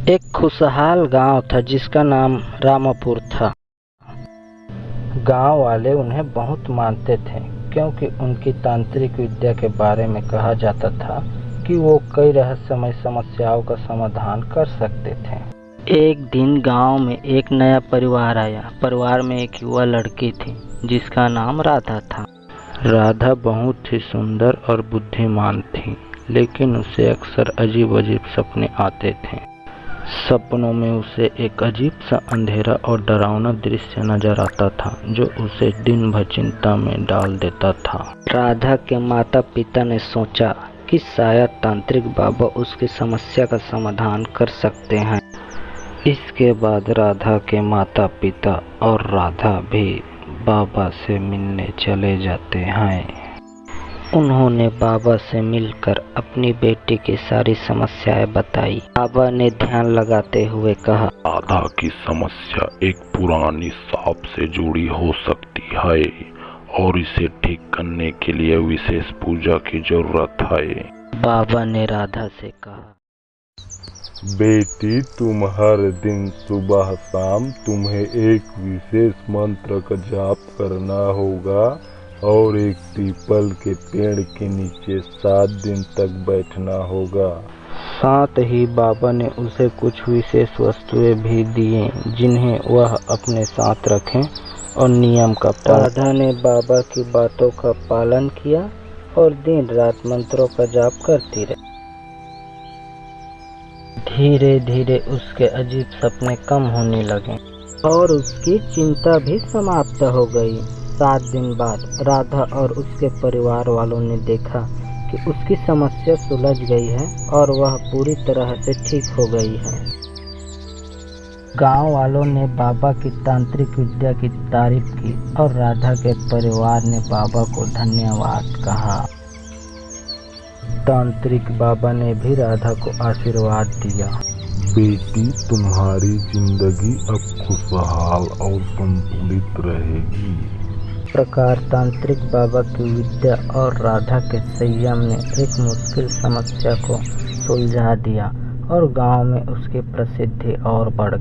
एक खुशहाल गांव था जिसका नाम रामापुर था। गांव वाले उन्हें बहुत मानते थे क्योंकि उनकी तांत्रिक विद्या के बारे में कहा जाता था कि वो कई रहस्यमय समस्याओं का समाधान कर सकते थे। एक दिन गांव में एक नया परिवार आया। परिवार में एक युवा लड़की थी जिसका नाम राधा था। राधा बहुत ही सुंदर और बुद्धिमान थी, लेकिन उसे अक्सर अजीब अजीब सपने आते थे। सपनों में उसे एक अजीब सा अंधेरा और डरावना दृश्य नजर आता था जो उसे दिन भर चिंता में डाल देता था। राधा के माता पिता ने सोचा कि शायद तांत्रिक बाबा उसकी समस्या का समाधान कर सकते हैं। इसके बाद राधा के माता पिता और राधा भी बाबा से मिलने चले जाते हैं। उन्होंने बाबा से मिलकर अपनी बेटी की सारी समस्याएं बताई। बाबा ने ध्यान लगाते हुए कहा, राधा की समस्या एक पुरानी सांप से जुड़ी हो सकती है और इसे ठीक करने के लिए विशेष पूजा की जरूरत है। बाबा ने राधा से कहा, बेटी, तुम हर दिन सुबह शाम तुम्हें एक विशेष मंत्र का जाप करना होगा और एक पीपल के पेड़ के नीचे 7 दिन तक बैठना होगा। साथ ही बाबा ने उसे कुछ विशेष वस्तुएं भी दिए जिन्हें वह अपने साथ रखें और नियम का पालन। राधा ने बाबा की बातों का पालन किया और दिन रात मंत्रों का जाप करती रही। धीरे धीरे उसके अजीब सपने कम होने लगे और उसकी चिंता भी समाप्त हो गई। 7 दिन बाद राधा और उसके परिवार वालों ने देखा कि उसकी समस्या सुलझ गई है और वह पूरी तरह से ठीक हो गई है। गांव वालों ने बाबा की तांत्रिक विद्या की तारीफ की और राधा के परिवार ने बाबा को धन्यवाद कहा। तांत्रिक बाबा ने भी राधा को आशीर्वाद दिया। बेटी, तुम्हारी जिंदगी अब खुशहाल और संतुलित रहेगी। इस प्रकार तांत्रिक बाबा की विद्या और राधा के संयम ने एक मुश्किल समस्या को सुलझा दिया और गांव में उसकी प्रसिद्धि और बढ़ गई।